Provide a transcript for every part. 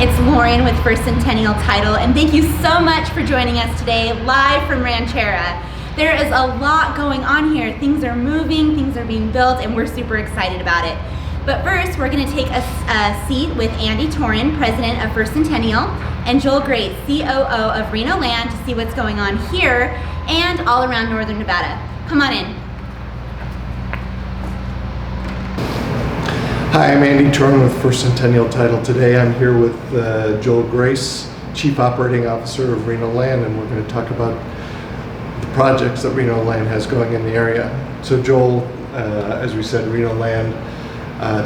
It's Lauren with First Centennial Title, and thank you so much for joining us today live from Rancharrah. There is a lot going on here. Things are moving, things are being built, and we're super excited about it. But first, we're going to take a seat with Andy Torin, President of First Centennial, and Joel Grace, COO of Reno Land, to see what's going on here and all around Northern Nevada. Come on in. Hi, I'm Andy Torin with First Centennial Title. Today I'm here with Joel Grace, Chief Operating Officer of Reno Land, and we're going to talk about the projects that Reno Land has going in the area. So Joel, as we said, Reno Land,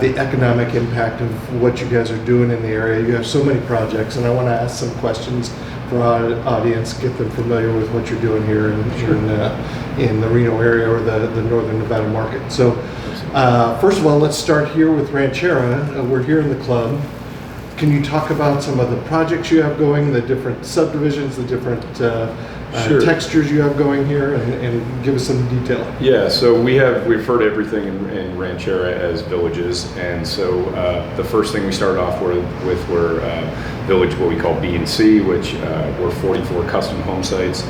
the economic impact of what you guys are doing in the area. You have so many projects, and I want to ask some questions for our audience, get them familiar with what you're doing here in the Reno area or the Northern Nevada market. So first of all, let's start here with Rancharrah. We're here in the club. Can you talk about some of the projects you have going, the different subdivisions, the different textures you have going here, and give us some detail? Yeah, so we refer to everything in Rancharrah as villages, and so the first thing we started off with were village, what we call B and C, which were 44 custom home sites,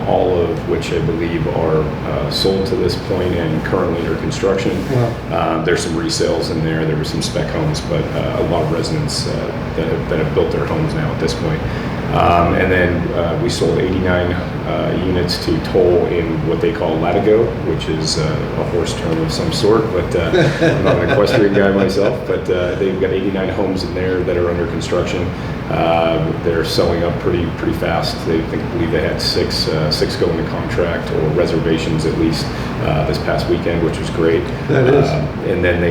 all of which I believe are sold to this point and currently under construction. Wow. There's some resales in there. There were some spec homes, but a lot of residents that have built their homes now at this point. And then we sold 89 units to Toll in what they call Latigo, which is a horse term of some sort, but I'm not an equestrian guy myself, but they've got 89 homes in there that are under construction. They're selling up pretty fast. I believe they had six go into contract or reservations at least this past weekend, which was great. That is. And then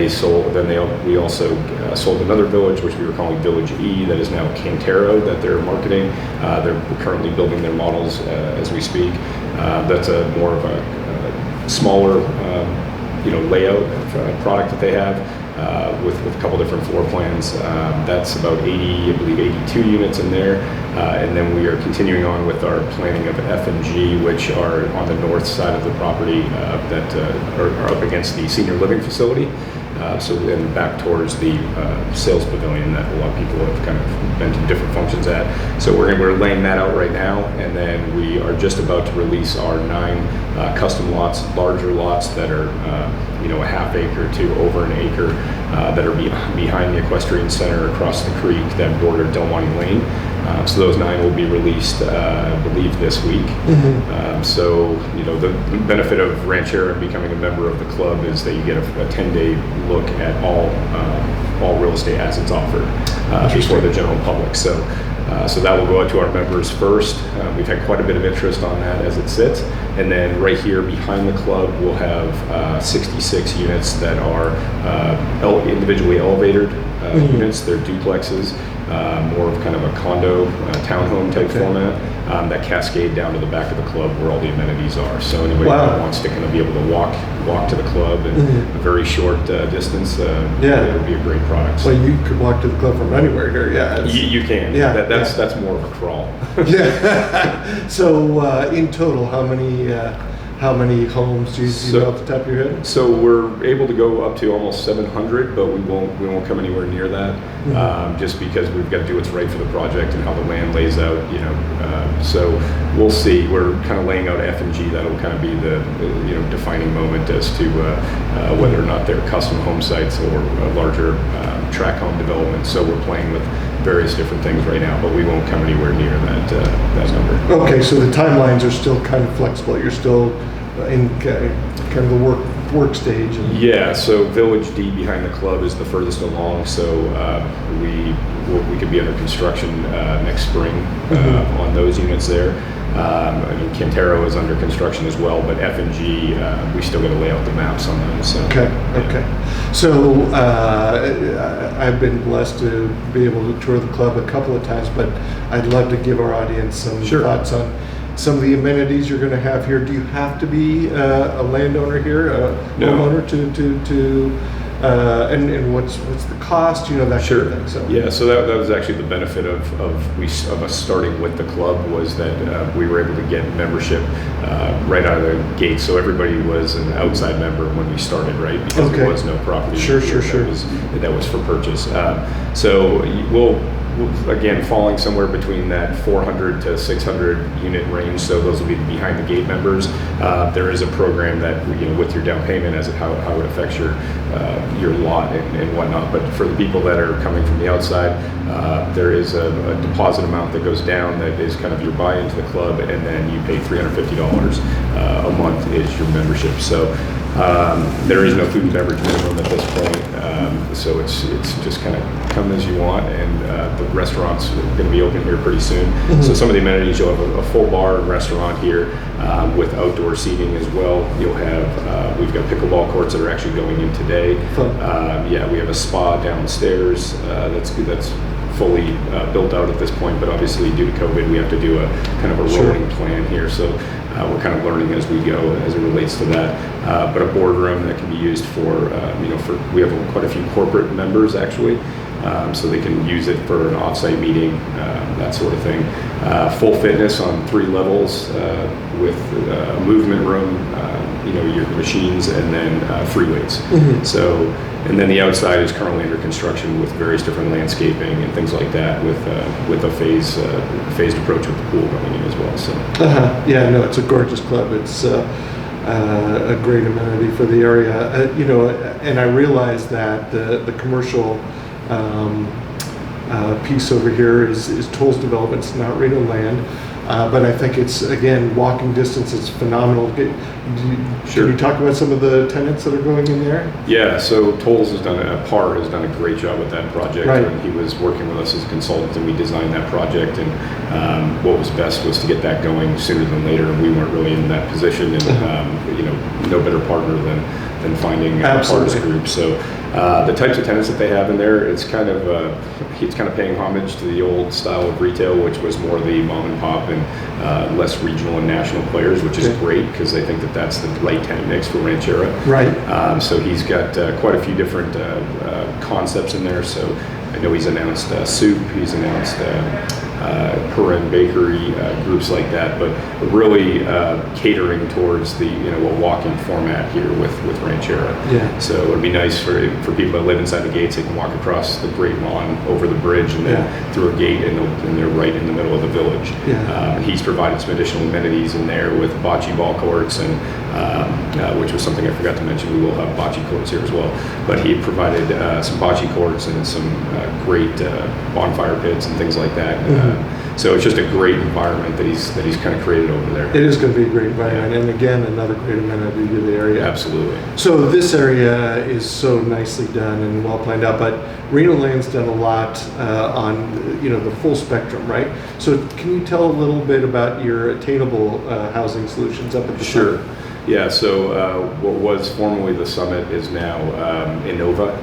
we also sold another village, which we were calling Village E, that is now Cantero, that they're marketing. They're currently building their models as we speak. That's a more of a smaller layout product that they have. With a couple different floor plans. That's about 82 units in there. And then we are continuing on with our planning of F and G, which are on the north side of the property that are up against the senior living facility. So then back towards the sales pavilion that a lot of people have kind of been to different functions at. So we're laying that out right now, and then we are just about to release our 9 custom lots, larger lots that are a half acre to over an acre that are behind the equestrian center across the creek that border Del Monte Lane. So those 9 will be released, I believe, this week. Mm-hmm. So the benefit of Rancharrah becoming a member of the club is that you get a 10-day look at all real estate as it's offered before the general public. So So that will go out to our members first. We've had quite a bit of interest on that as it sits. And then right here behind the club, we'll have 66 units that are individually elevated units. They're duplexes, more of kind of a condo, townhome type format. That cascade down to the back of the club where all the amenities are. So anybody that wants to kind of be able to walk to the club in a very short distance, it would be a great product. So you could walk to the club from anywhere here. Yeah, you can. Yeah, that's more of a crawl. Yeah. So in total, how many homes do you know off the top of your head? So we're able to go up to almost 700, but we won't come anywhere near that, just because we've got to do what's right for the project and how the land lays out. So we'll see. We're kind of laying out F&G. That'll kind of be the defining moment as to whether or not they're custom home sites or a larger tract home development. So we're playing with various different things right now, but we won't come anywhere near that number. Okay, so the timelines are still kind of flexible. You're still in kind of the work stage. Yeah, so Village D behind the club is the furthest along, so we could be under construction next spring on those units there. Cantero is under construction as well, but F&G, we still got to lay out the maps on those. So, Okay. So I've been blessed to be able to tour the club a couple of times, but I'd love to give our audience some thoughts on some of the amenities you're going to have here. Do you have to be a landowner here, a homeowner to and what's the cost? That kind of thing. So yeah, so that was actually the benefit of us starting with the club, was that we were able to get membership right out of the gate. So everybody was an outside member when we started, right? Because there was no property. Sure. That was for purchase. So we'll again falling somewhere between that 400 to 600 unit range. So those will be behind the gate members. There is a program that with your down payment as how it affects your lot and whatnot. But for the people that are coming from the outside, there is a deposit amount that goes down that is kind of your buy into the club, and then you pay $350 a month is your membership. So there is no food and beverage minimum at this point. So it's just kind of come as you want, and the restaurant's going to be open here pretty soon. So some of the amenities, you'll have a full bar and restaurant here with outdoor seating as well. You'll have we've got pickleball courts that are actually going in today. We have a spa downstairs that's fully built out at this point, but obviously due to COVID we have to do a kind of a rolling plan here. So we're kind of learning as we go as it relates to that. But a boardroom that can be used for we have quite a few corporate members actually. So they can use it for an off-site meeting, that sort of thing. Full fitness on 3 levels with a movement room, your machines, and then free weights. So, and then the outside is currently under construction with various different landscaping and things like that, with a phased approach with the pool going in as well. So, it's a gorgeous club. It's a great amenity for the area. And I realize that the commercial piece over here is Toll's development. It's not Reno land, but I think it's, again, walking distance is phenomenal. Can you talk about some of the tenants that are going in there? Yeah, so Toll's has done a great job with that project. Right. And he was working with us as a consultant, and we designed that project, and what was best was to get that going sooner than later, and we weren't really in that position, and no better partner than finding a partners group. So the types of tenants that they have in there, it's kind of paying homage to the old style of retail, which was more the mom and pop and less regional and national players, which is great because they think that that's the right tenant mix for Rancharrah. Right. So he's got quite a few different concepts in there. So I know he's announced soup, he's announced Perrin Bakery, groups like that, but really catering towards the a walking format here with Rancharrah. Yeah. So it'd be nice for people that live inside the gates. They can walk across the Great Lawn over the bridge and then through a gate, and they're right in the middle of the village. Yeah. He's provided some additional amenities in there with bocce ball courts, and which was something I forgot to mention. We will have bocce courts here as well. But he provided some bocce courts and some great bonfire pits and things like that. So it's just a great environment that he's kind of created over there. It is going to be a great environment, and again, another great amenity to the area. Absolutely. So this area is so nicely done and well planned out, but Reno Land's done a lot on the full spectrum, right? So can you tell a little bit about your attainable housing solutions up at the Sure. summit? Yeah, so what was formerly the Summit is now Innova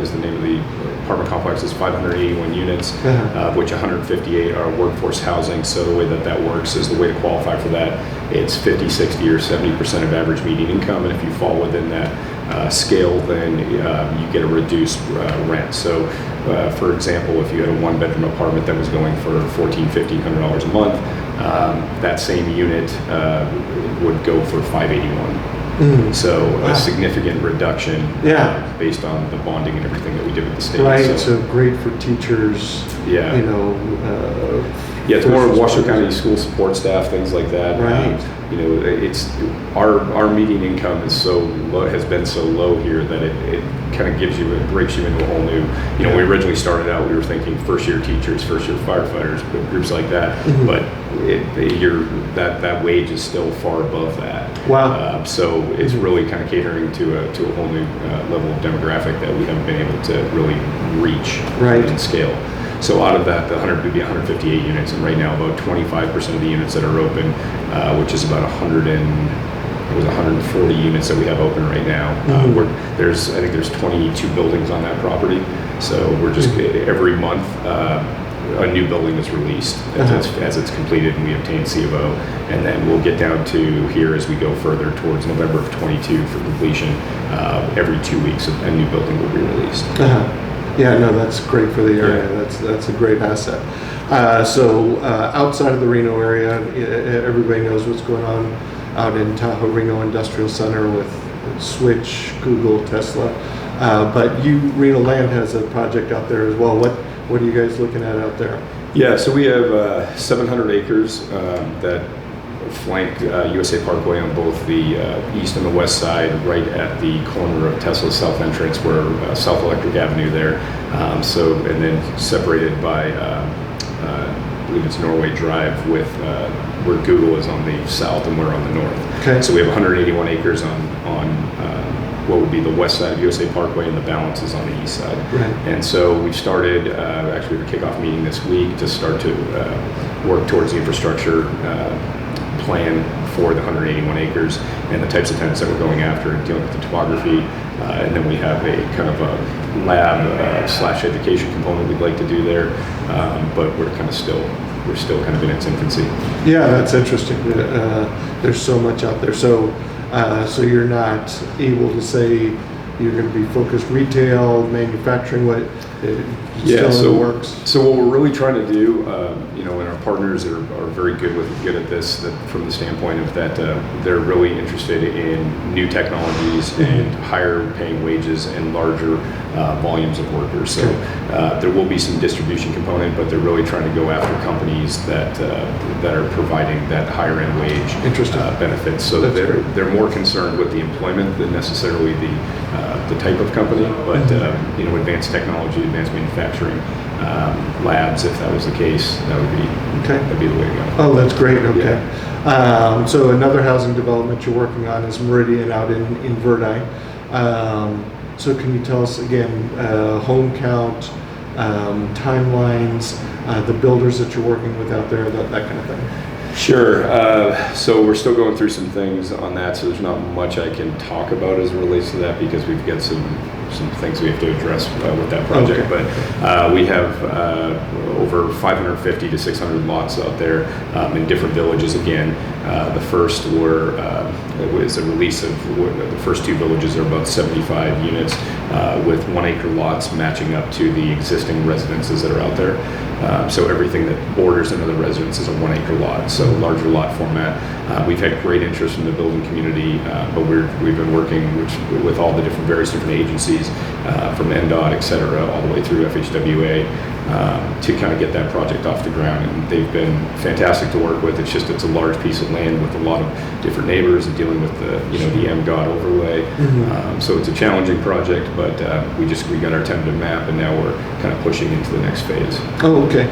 is the name of the apartment complex. It's 581 units, of which 158 are workforce housing. So the way that works is the way to qualify for that, it's 50, 60, or 70% of average median income. And if you fall within that scale, then you get a reduced rent. So for example, if you had a one-bedroom apartment that was going for $1,400, $1,500 a month, that same unit would go for $581. So Wow. a significant reduction Yeah. based on the bonding and everything that we did with the state. Right, so great for teachers, Yeah. Yeah, it's first more Washoe responders. County school support staff, things like that. Right. It's our median income is so low, has been so low here that it kind of breaks you into a whole new. When we originally started out, we were thinking first year teachers, first year firefighters, groups like that. Mhm. But that wage is still far above that. Wow. So it's really kind of catering to a whole new level of demographic that we haven't been able to really reach Right. and scale. So out of that, the 100 would be 158 units, and right now about 25% of the units that are open, which is about 140 units that we have open right now. Mhm. I think there's 22 buildings on that property, so we're just every month a new building is released as it's completed and we obtain C of O, and then we'll get down to here as we go further towards November of 22 for completion. Every 2 weeks a new building will be released. Yeah, no, that's great for the area. Yeah. That's a great asset. So outside of the Reno area, everybody knows what's going on out in Tahoe Reno Industrial Center with Switch, Google, Tesla. But Reno Land has a project out there as well. What are you guys looking at out there? Yeah, so we have 700 acres that flank USA Parkway on both the east and the west side, right at the corner of Tesla's south entrance, where South Electric Avenue there. And then separated by, I believe it's Norway Drive, with where Google is on the south and we're on the north. Okay. So we have 181 acres on what would be the west side of USA Parkway, and the balance is on the east side. Right. And so we've started, actually, we have a kickoff meeting this week to start to work towards the infrastructure plan for the 181 acres and the types of tenants that we're going after and dealing with the topography. And then we have a kind of a lab / education component we'd like to do there, but we're still kind of in its infancy. Yeah, that's interesting. There's so much out there. So you're not able to say you're going to be focused retail, manufacturing, still in the works? So what we're really trying to do, and our partners are very good at this, from the standpoint of that they're really interested in new technologies and higher paying wages and larger volumes of workers. So there will be some distribution component, but they're really trying to go after companies that are providing that higher end wage benefits. So they're more concerned with the employment than necessarily the type of company, but advanced technology, advanced manufacturing, labs, if that was the case, that'd be the way to go. Oh, that's great. Okay. Yeah. So another housing development you're working on is Meridian out in Verdi. So can you tell us again, home count, timelines, the builders that you're working with out there, that kind of thing? Sure. So we're still going through some things on that, so there's not much I can talk about as it relates to that, because we've got some things we have to address with that project. Okay. But we have over 550 to 600 lots out there in different villages. Again, the first was a release of the first two villages are about 75 units with 1 acre lots matching up to the existing residences that are out there. So everything that borders another residence is a 1 acre lot, so larger lot format. We've had great interest from the building community, but we've been working with all the various different agencies, from NDOT, et cetera, all the way through FHWA, to kind of get that project off the ground. And they've been fantastic to work with. It's a large piece of land with a lot of different neighbors and dealing with the MGOT overlay. So it's a challenging project, but we got our tentative map, and now we're kind of pushing into the next phase. Oh, okay.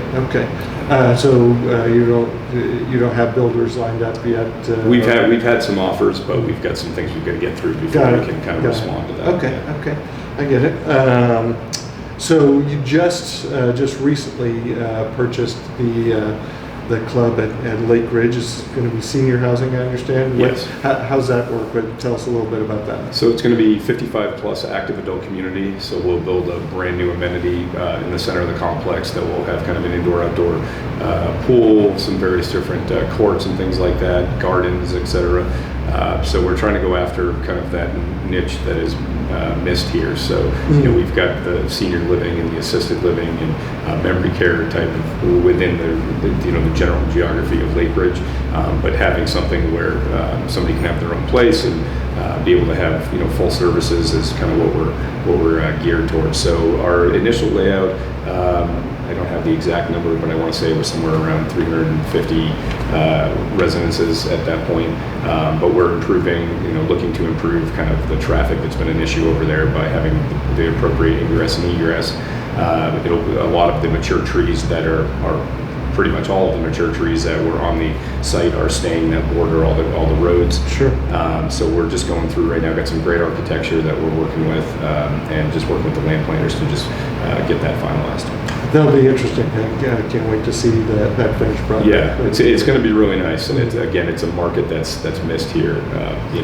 So you don't have builders lined up yet? We've had some offers, but we've got some things we've got to get through before we can kind of respond to that. Okay, I get it. So you just recently purchased the club at Lake Ridge. Is going to be senior housing, I understand. Yes. How's that work? But tell us a little bit about that. So it's going to be 55 plus active adult community. So we'll build a brand new amenity in the center of the complex that will have kind of an indoor-outdoor pool, some various different courts and things like that, gardens, etc. So we're trying to go after kind of that niche that is missed here. So we've got the senior living and the assisted living and memory care type of within the general geography of Lake Ridge, but having something where somebody can have their own place and be able to have full services is kind of what we're geared towards. So our initial layout, I don't have the exact number, but I want to say it was somewhere around 350 residences at that point. But we're improving, looking to improve kind of the traffic that's been an issue over there by having the appropriate ingress and egress. A lot of the mature trees that are pretty much all of the mature trees that were on the site are staying that border all the roads. Sure. So we're just going through right now, got some great architecture that we're working with, and just working with the land planners to just get that finalized. That'll be interesting. I can't wait to see that finished product. Yeah, it's going to be really nice, and it's a market that's missed here.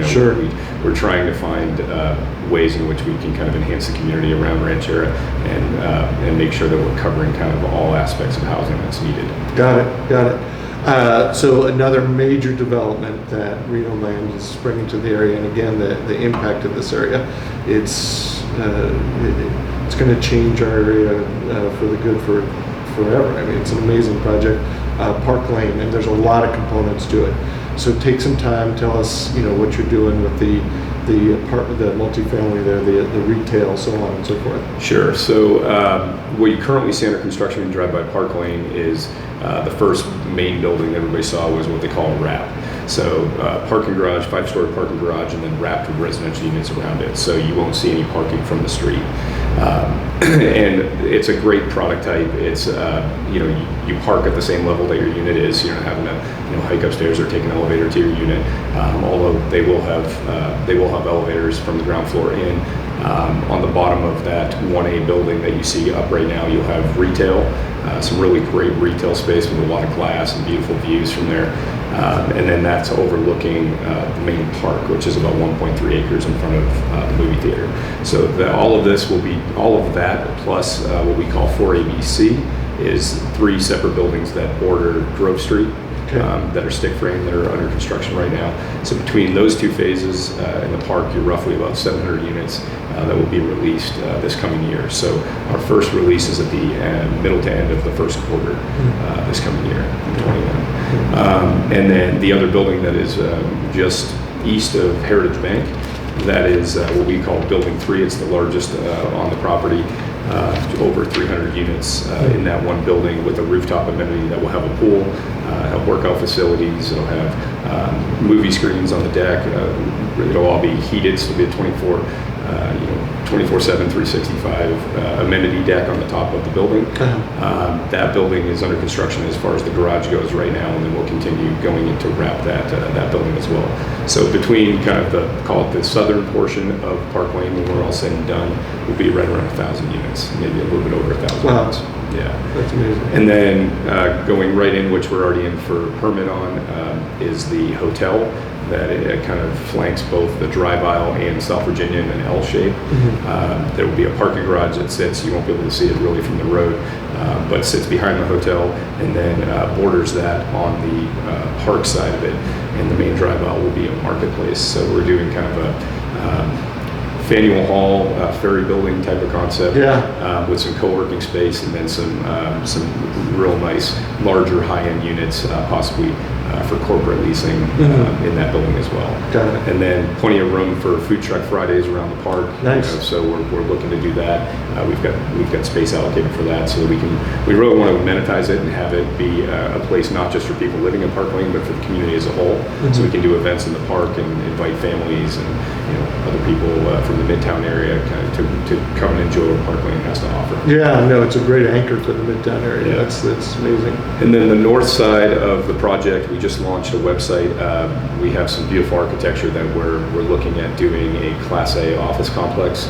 Sure. We're trying to find ways in which we can kind of enhance the community around Rancharrah and make sure that we're covering kind of all aspects of housing that's needed. Got it. So another major development that Reno Land is bringing to the area, and again, the impact of this area, it's going to change our area for the good forever. I mean, it's an amazing project, Park Lane, and there's a lot of components to it. So take some time, tell us, what you're doing with the apartment, the multifamily there, the retail, so on and so forth. Sure. So what you currently see under construction and drive by Park Lane is the first main building that everybody saw was what they call a wrap. So parking garage, 5-story parking garage, and then wrapped with residential units around it. So you won't see any parking from the street. And it's a great product type. It's you park at the same level that your unit is. You're not having to hike upstairs or take an elevator to your unit. Although they will have elevators from the ground floor in. On the bottom of that 1A building that you see up right now, you'll have retail, some really great retail space with a lot of glass and beautiful views from there. And then that's overlooking the main park, which is about 1.3 acres in front of the movie theater. So all of that plus what we call 4ABC is 3 separate buildings that border Grove Street. That are stick frame, that are under construction right now. So between those 2 phases in the park, you're roughly about 700 units that will be released this coming year. So our first release is at the middle to end of the first quarter this coming year, in 21. And then the other building that is just east of Heritage Bank, that is what we call Building 3. It's the largest on the property. Over 300 units in that one building with a rooftop amenity that will have a pool, have workout facilities, it'll have movie screens on the deck, it'll all be heated, so it'll be a 24/7, 365 amenity deck on the top of the building. That building is under construction as far as the garage goes right now, and then we'll continue going into wrap that building as well. So between kind of the southern portion of Park Lane, when we're all said and done, will be right around 1,000 units, maybe a little bit over 1,000 units. Yeah, that's amazing. And then going right in, which we're already in for permit on, is the hotel. That it kind of flanks both the drive aisle and South Virginia in an L shape. There will be a parking garage that sits, you won't be able to see it really from the road, but sits behind the hotel and then borders that on the park side of it. And the main drive aisle will be a marketplace. So we're doing kind of a Faneuil Hall ferry building type of concept, with some co-working space and then some real nice larger high-end units possibly for corporate leasing in that building as well. Got it. And then plenty of room for food truck Fridays around the park. Nice. So we're looking to do that. We've got space allocated for that, so that we really want to amenitize it and have it be a place not just for people living in Park Lane, but for the community as a whole. So we can do events in the park and invite families and other people from the Midtown area kind of to come and enjoy what Park Lane has to offer. Yeah, no, it's a great anchor for the Midtown area. Yeah. That's amazing. And then the north side of the project, we just launched a website. We have some beautiful architecture that we're looking at doing a Class A office complex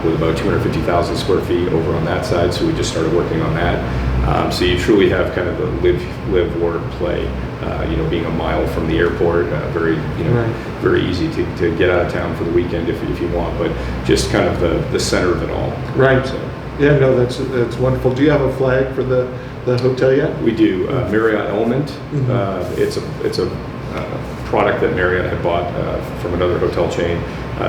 with about 250,000 square feet over on that side. So we just started working on that. So you truly have kind of the live, work, play. Being a mile from the airport, very easy to get out of town for the weekend if you want. But just kind of the center of it all. Right. So. Yeah, no, that's wonderful. Do you have a flag for the hotel yet? We do. Marriott Element. It's a product that Marriott had bought from another hotel chain.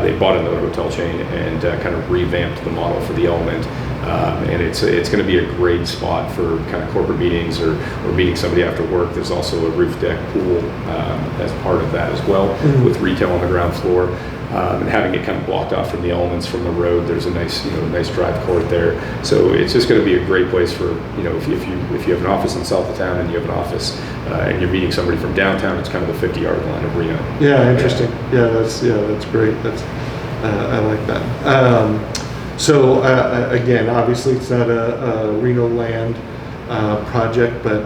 They bought another hotel chain and kind of revamped the model for the Element. And it's going to be a great spot for kind of corporate meetings or meeting somebody after work. There's also a roof deck pool as part of that as well, with retail on the ground floor. And having it kind of blocked off from the elements from the road, there's a nice drive court there. So it's just going to be a great place for if you have an office in south of town and you have an office and you're meeting somebody from downtown, it's kind of the 50-yard line of Reno. Yeah, interesting. Yeah, that's great. I like that. So again, obviously it's not a Reno Land project, but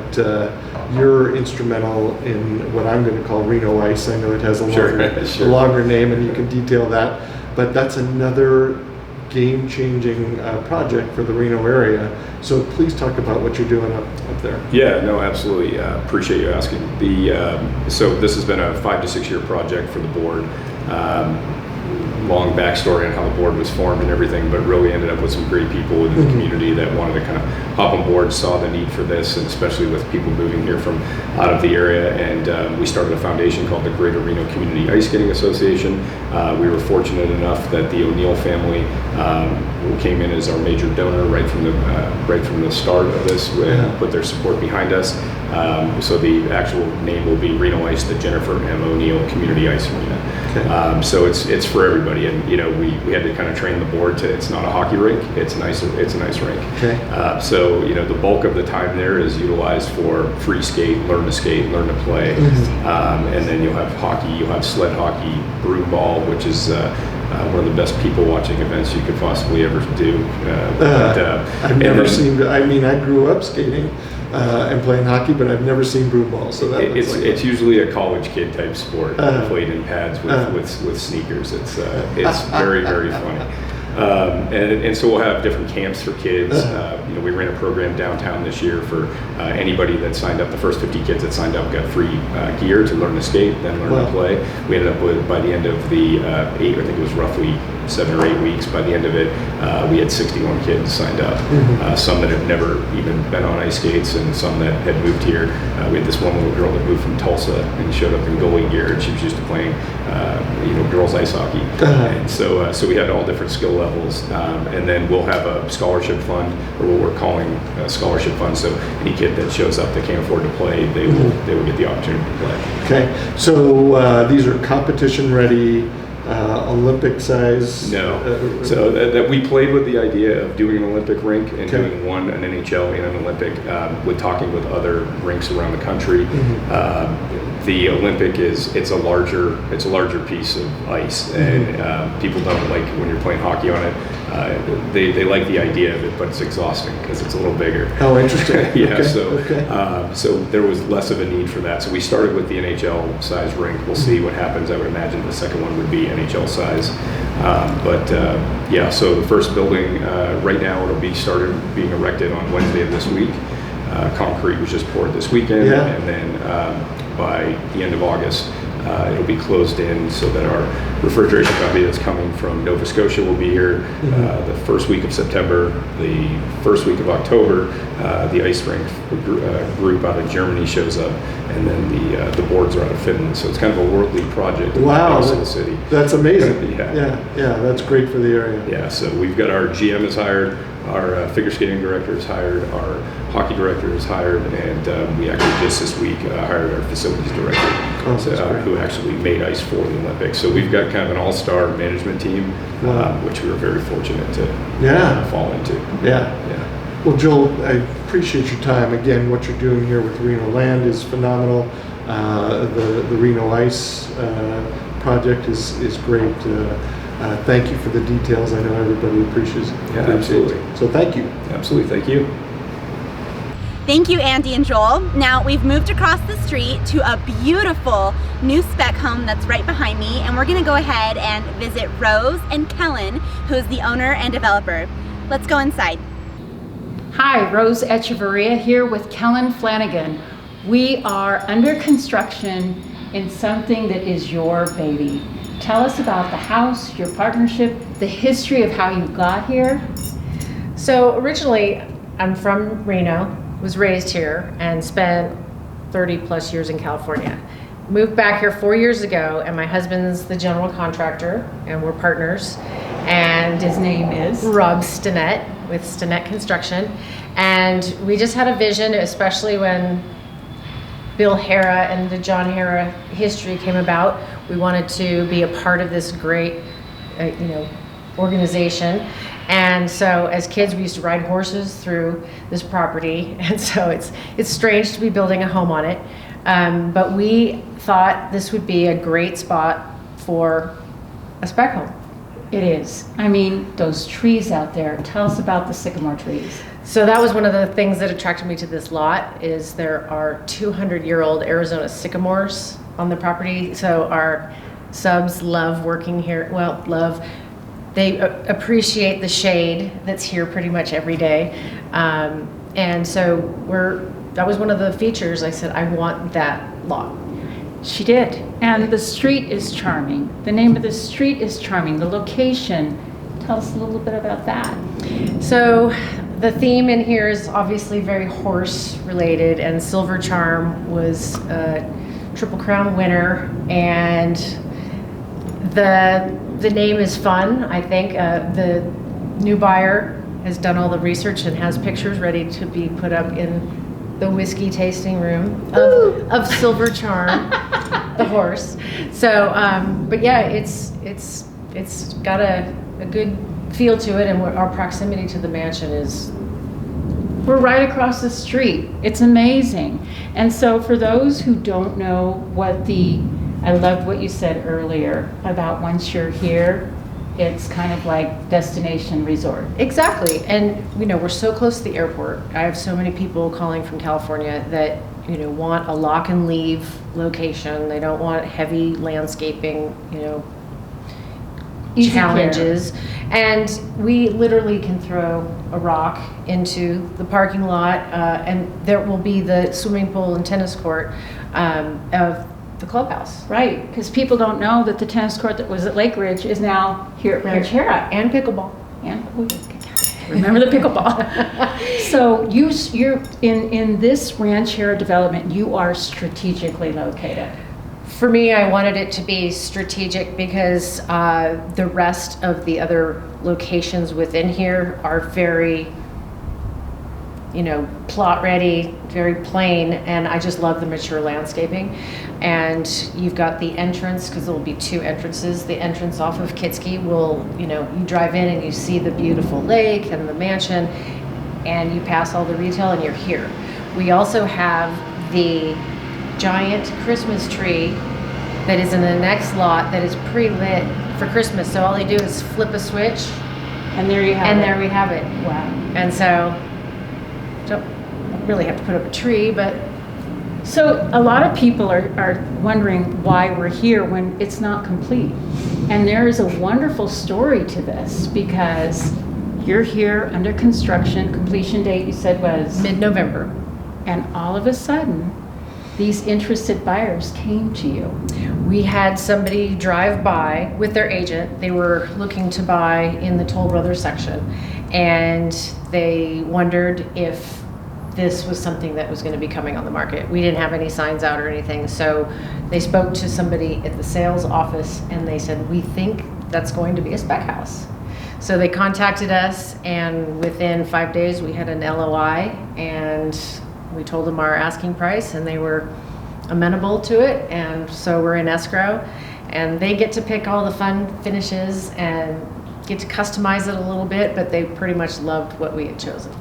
you're instrumental in what I'm going to call Reno Ice. I know it has a longer name, and you can detail that, but that's another game-changing project for the Reno area. So please talk about what you're doing up there. Yeah, no, absolutely. Appreciate you asking. So this has been a 5 to 6 year project for the board. Long backstory on how the board was formed and everything, but really ended up with some great people within the community that wanted to kind of hop on board, saw the need for this, and especially with people moving here from out of the area. And we started a foundation called the Greater Reno Community Ice Skating Association. We were fortunate enough that the O'Neill family who came in as our major donor right from the start of this, and put their support behind us. So the actual name will be Reno Ice, the Jennifer M. O'Neill Community Ice Arena. Okay. So it's for everybody, and we had to kind of train the board to, it's not a hockey rink, it's a nice rink. Okay. So the bulk of the time there is utilized for free skate, learn to play, and then you'll have hockey, you'll have sled hockey, broom ball, which is one of the best people watching events you could possibly ever do. I've never seen. I mean, I grew up skating and playing hockey, but I've never seen broom ball. So it's usually a college kid type sport, played in pads with sneakers. It's very, very funny. And so we'll have different camps for kids. We ran a program downtown this year for anybody that signed up. The first 50 kids that signed up got free gear to learn to skate, then learn to play. We ended up with, by the end of the 8, I think it was roughly 7 or 8 weeks, by the end of it, we had 61 kids signed up. Some that had never even been on ice skates, and some that had moved here. We had this one little girl that moved from Tulsa and showed up in goalie gear, and she was used to playing, girls ice hockey. And so we had all different skill levels, and then we'll have a scholarship fund, or what we're calling a scholarship fund. So any kid that shows up that can't afford to play, they will get the opportunity to play. Okay, so these are competition ready. Olympic size? No. So that we played with the idea of doing an Olympic rink and doing an NHL and an Olympic, with talking with other rinks around the country. The Olympic it's a larger piece of ice, and people don't like when you're playing hockey on it. They like the idea of it, but it's exhausting because it's a little bigger. Oh, interesting. Yeah. So there was less of a need for that. So we started with the NHL size rink. We'll see what happens. I would imagine the second one would be NHL size. So the first building right now, it'll be started being erected on Wednesday of this week. Concrete was just poured this weekend, and then by the end of August, it'll be closed in so that our refrigeration company that's coming from Nova Scotia will be here the first week of September. The first week of October, the ice rink group out of Germany shows up, and then the boards are out of Finland. So it's kind of a worldly project. Wow, in the city. That's amazing. Yeah, that's great for the area. Yeah, so we've got our GM is hired. Our figure skating director is hired, our hockey director is hired, and we actually just this week hired our facilities director, who actually made ice for the Olympics. So we've got kind of an all-star management team, which we were very fortunate to fall into. Yeah. Well, Joel, I appreciate your time. Again, what you're doing here with Reno Land is phenomenal. The Reno Ice project is great. Thank you for the details. I know everybody appreciates it. Yeah, absolutely. So thank you. Absolutely, thank you. Thank you, Andy and Joel. Now we've moved across the street to a beautiful new spec home that's right behind me, and we're gonna go ahead and visit Rose and Kellen, who is the owner and developer. Let's go inside. Hi, Rose Echeverria here with Kellen Flanagan. We are under construction in something that is your baby. Tell us about the house, your partnership, the history of how you got here. So originally, I'm from Reno, was raised here, and spent 30 plus years in California. Moved back here 4 years ago, and my husband's the general contractor, and we're partners. And His name is? Rob Stinnett with Stinnett Construction. And we just had a vision, especially when Bill Hara and the John Hara history came about. We wanted to be a part of this great, organization. And so as kids, we used to ride horses through this property. And so it's strange to be building a home on it. But we thought this would be a great spot for a spec home. It is. I mean, those trees out there. Tell us about the sycamore trees. So that was one of the things that attracted me to this lot, is there are 200-year-old Arizona sycamores on the property. So our subs love working here. Well, they appreciate the shade that's here pretty much every day. And so that was one of the features. I said, I want that lot. She did. And the street is charming. The name of the street is charming. The location. Tell us a little bit about that. So the theme in here is obviously very horse related, and Silver Charm was a Triple Crown winner, and the name is fun. I think the new buyer has done all the research and has pictures ready to be put up in the whiskey tasting room of Silver Charm, the horse. So, but yeah, it's got a good feel to it, and our proximity to the mansion is. We're right across the street. It's amazing. And so for those who don't know I loved what you said earlier about once you're here, it's kind of like destination resort. Exactly. And we're so close to the airport. I have so many people calling from California that want a lock and leave location. They don't want heavy landscaping, Easy challenges. And we literally can throw a rock into the parking lot, and there will be the swimming pool and tennis court of the clubhouse. Right, because people don't know that the tennis court that was at Lake Ridge is now here at Rancharrah. And pickleball. And remember the pickleball. So you're in this Rancharrah development, you are strategically located. For me, I wanted it to be strategic because the rest of the other locations within here are very, plot ready, very plain, and I just love the mature landscaping. And you've got the entrance, because there will be two entrances. The entrance off of Kitski will, you drive in and you see the beautiful lake and the mansion, and you pass all the retail and you're here. We also have the giant Christmas tree that is in the next lot that is pre-lit for Christmas. So all they do is flip a switch, and there you have it. And there we have it. Wow. And so don't really have to put up a tree, but so a lot of people are wondering why we're here when it's not complete. And there is a wonderful story to this, because you're here under construction. Completion date, you said, was mid-November. And all of a sudden, these interested buyers came to you. We had somebody drive by with their agent. They were looking to buy in the Toll Brothers section, and they wondered if this was something that was going to be coming on the market. We didn't have any signs out or anything, so they spoke to somebody at the sales office, and they said, we think that's going to be a spec house. So they contacted us, and within 5 days we had an LOI, and we told them our asking price, and they were amenable to it. And so we're in escrow, and they get to pick all the fun finishes and get to customize it a little bit, but they pretty much loved what we had chosen.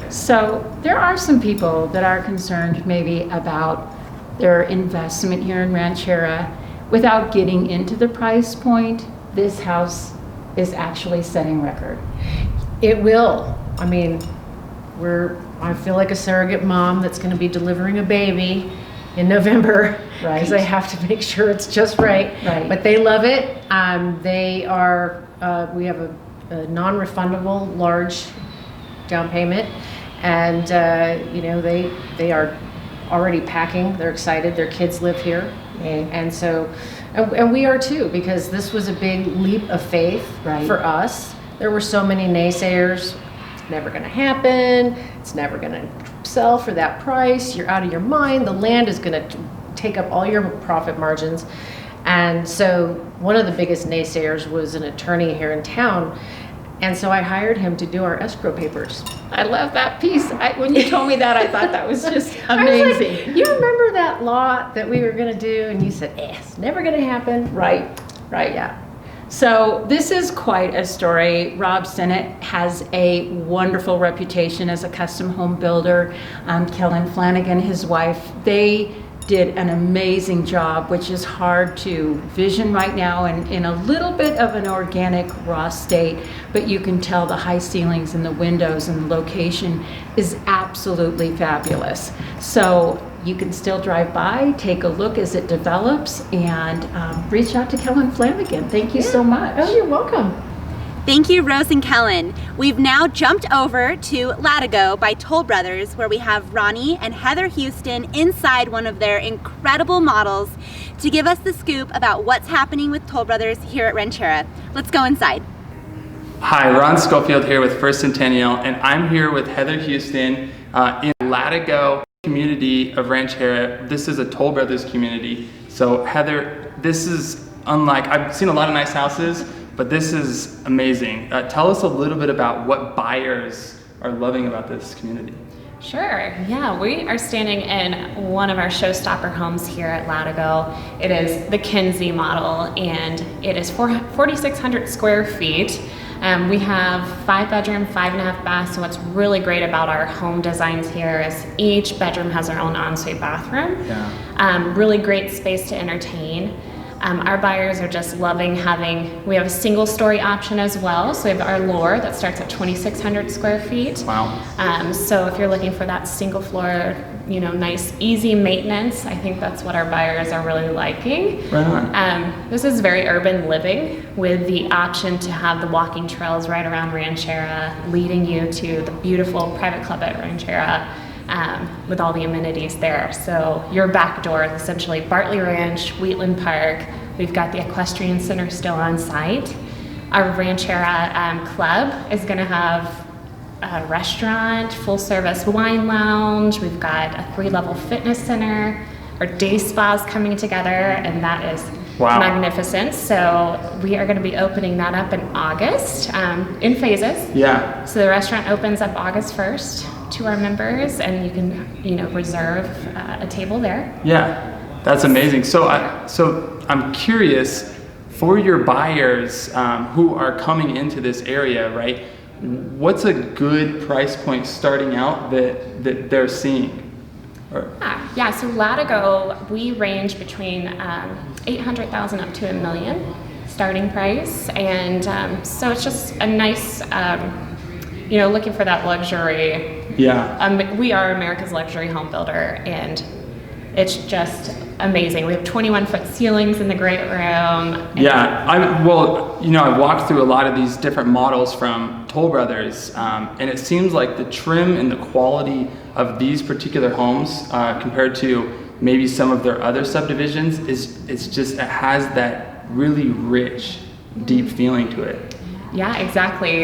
So there are some people that are concerned maybe about their investment here in Rancharrah. Without getting into the price point, this house is actually setting record. It will. I mean, I feel like a surrogate mom that's going to be delivering a baby in November, Right. because I have to make sure it's just right. Right. But they love it. They are. We have a non-refundable large down payment, and they are already packing. They're excited. Their kids live here, and so, and we are too, because this was a big leap of faith Right. for us. There were so many naysayers. It's never going to happen. It's never going to sell for that price. You're out of your mind. The land is going to take up all your profit margins. And so one of the biggest naysayers was an attorney here in town. And so I hired him to do our escrow papers. I love that piece. When you told me that, I thought that was just I was amazing. like, you remember that lot that we were going to do? And you said, it's never going to happen. Right, right. Yeah. So this is quite a story. Rob Sennett has a wonderful reputation as a custom home builder. Kellen Flanagan, his wife, they did an amazing job, which is hard to vision right now and in a little bit of an organic raw state, but you can tell the high ceilings and the windows and the location is absolutely fabulous. So you can still drive by, take a look as it develops, and reach out to Kellen Flanagan. Thank you so much. Oh, you're welcome. Thank you, Rose and Kellen. We've now jumped over to Latigo by Toll Brothers, where we have Ronnie and Heather Houston inside one of their incredible models to give us the scoop about what's happening with Toll Brothers here at Rancharrah. Let's go inside. Hi, Ron Schofield here with First Centennial, and I'm here with Heather Houston in Latigo community of Rancharrah. This is a Toll Brothers community. So Heather, this is unlike, I've seen a lot of nice houses, but this is amazing. Tell us a little bit about what buyers are loving about this community. Sure, yeah, we are standing in one of our showstopper homes here at Latigo. It is the Kinsey model, and it is 4,600 square feet. We have 5 bedroom, 5.5 baths, and what's really great about our home designs here is each bedroom has their own ensuite bathroom. Yeah. Really great space to entertain. Our buyers are just loving we have a single story option as well. So we have our Lure that starts at 2,600 square feet. Wow. So if you're looking for that single floor, nice, easy maintenance, I think that's what our buyers are really liking. Right on. This is very urban living with the option to have the walking trails right around Rancharrah, leading you to the beautiful private club at Rancharrah. With all the amenities there. So your back door is essentially Bartley Ranch, Wheatland Park. We've got the equestrian center still on site. Our Rancharrah club is going to have a restaurant, full service wine lounge. We've got a 3-level fitness center. Our day spa is coming together, and that is Wow. magnificent. So we are going to be opening that up in August in phases. Yeah. So the restaurant opens up August 1st to our members, and you can reserve a table there. Yeah. That's amazing. So I'm curious, for your buyers who are coming into this area, right? What's a good price point starting out that they're seeing? Yeah, so Latigo, we range between 800,000 up to $1 million starting price, and so it's just a nice, looking for that luxury. Yeah. We are America's luxury home builder, and it's just amazing. We have 21-foot ceilings in the great room. Yeah, I've walked through a lot of these different models from Toll Brothers, and it seems like the trim and the quality of these particular homes compared to maybe some of their other subdivisions it has that really rich, deep feeling to it. Yeah, exactly.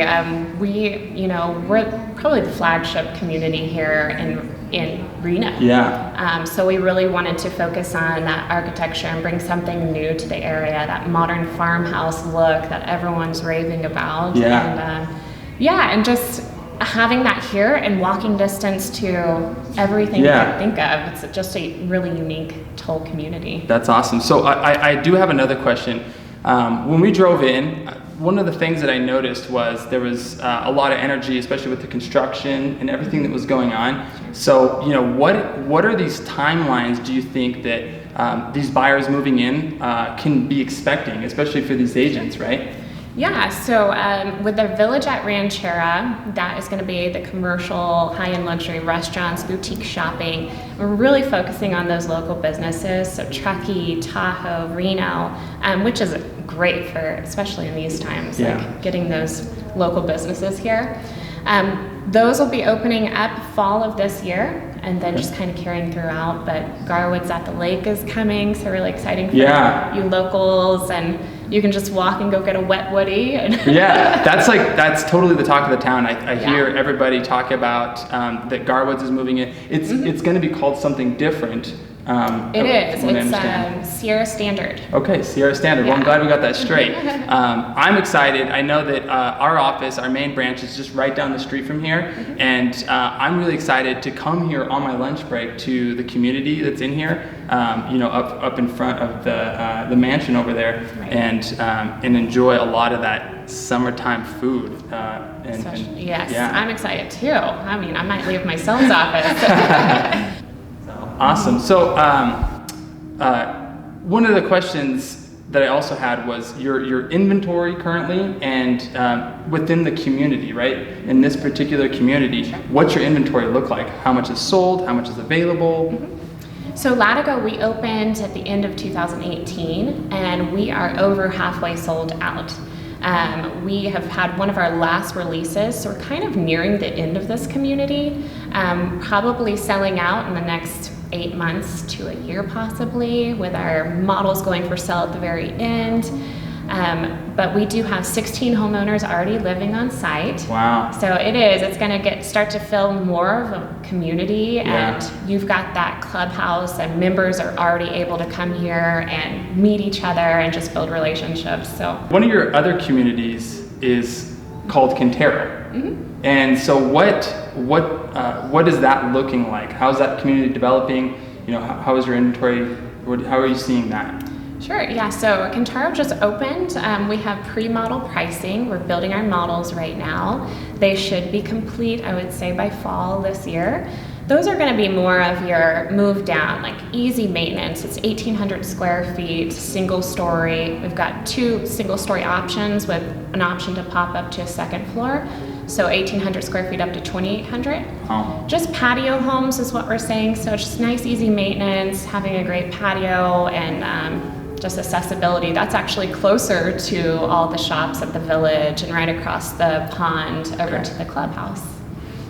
We're probably the flagship community here in in Reno. Yeah. So we really wanted to focus on that architecture and bring something new to the area, that modern farmhouse look that everyone's raving about. Yeah. And just having that here in walking distance to everything you can think of. It's just a really unique Toll community. That's awesome. So I do have another question. When we drove in, one of the things that I noticed was there was a lot of energy, especially with the construction and everything that was going on. So, what are these timelines do you think that these buyers moving in can be expecting, especially for these agents, right? Yeah, so with the Village at Rancharrah, that is going to be the commercial, high-end luxury restaurants, boutique shopping. We're really focusing on those local businesses, so Truckee, Tahoe, Reno, which is great for, especially in these times, like getting those local businesses here. Those will be opening up fall of this year, and then just kind of carrying throughout. But Garwood's at the Lake is coming, so really exciting for you locals, and you can just walk and go get a wet woody. And that's totally the talk of the town. I hear everybody talk about that Garwood's is moving in. It's going to be called something different. It is. It's Sierra Standard. Okay, Sierra Standard. Well, I'm glad we got that straight. I'm excited. I know that our office, our main branch, is just right down the street from here, and I'm really excited to come here on my lunch break to the community that's in here, up in front of the mansion over there, and enjoy a lot of that summertime food. I'm excited too. I mean, I might leave my son's office. Awesome. So one of the questions that I also had was your inventory currently and within the community, right? In this particular community, what's your inventory look like? How much is sold? How much is available? So Latigo, we opened at the end of 2018, and we are over halfway sold out. We have had one of our last releases, so we're kind of nearing the end of this community, probably selling out in the next 8 months to a year possibly, with our models going for sale at the very end. But we do have 16 homeowners already living on site. Wow. So it's going to start to feel more of a community, and you've got that clubhouse, and members are already able to come here and meet each other and just build relationships. So one of your other communities is called Quintero. And so what is that looking like? How's that community developing? How is your inventory? How are you seeing that? Sure, yeah, so Quintero just opened. We have pre-model pricing. We're building our models right now. They should be complete, I would say, by fall this year. Those are gonna be more of your move down, like easy maintenance. It's 1,800 square feet, single story. We've got 2 single story options with an option to pop up to a second floor. So 1,800 square feet up to 2,800. Oh. Just patio homes is what we're saying. So it's just nice, easy maintenance, having a great patio, and just accessibility. That's actually closer to all the shops at the Village and right across the pond over to the clubhouse.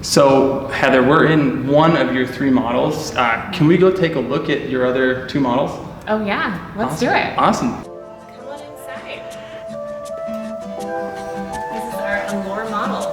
So Heather, we're in one of your 3 models. Can we go take a look at your other 2 models? Oh yeah, let's do it. Awesome. Come on inside. This is our Allure model.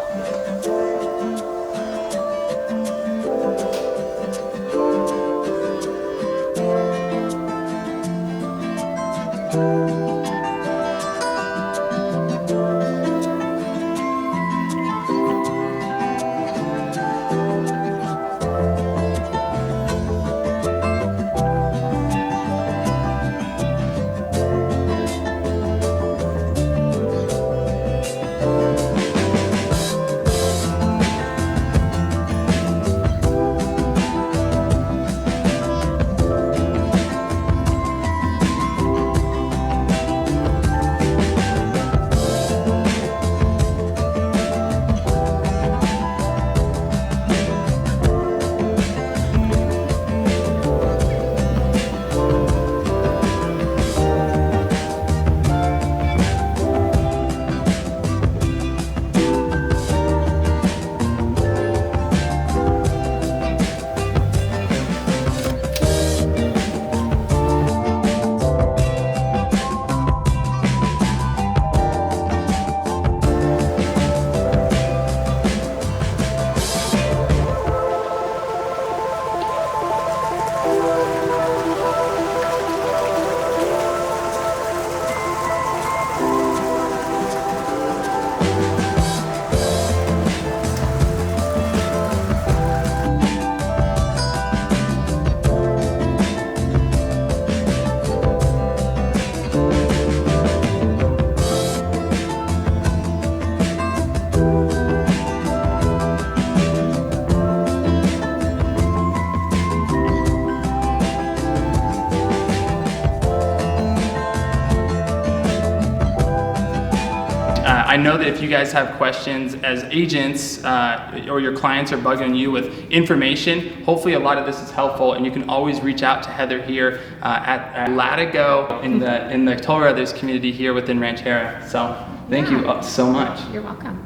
know that if you guys have questions as agents or your clients are bugging you with information, hopefully a lot of this is helpful, and you can always reach out to Heather here at Latigo in the Toll Brothers community here within Rancharrah. So thank you so much. You're welcome.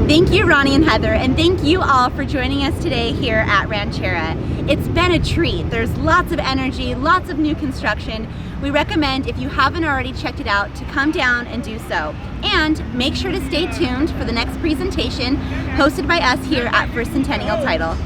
Thank you, Ronnie and Heather, and thank you all for joining us today here at Rancharrah. It's been a treat. There's lots of energy, lots of new construction. We recommend, if you haven't already checked it out, to come down and do so. And make sure to stay tuned for the next presentation hosted by us here at First Centennial Title.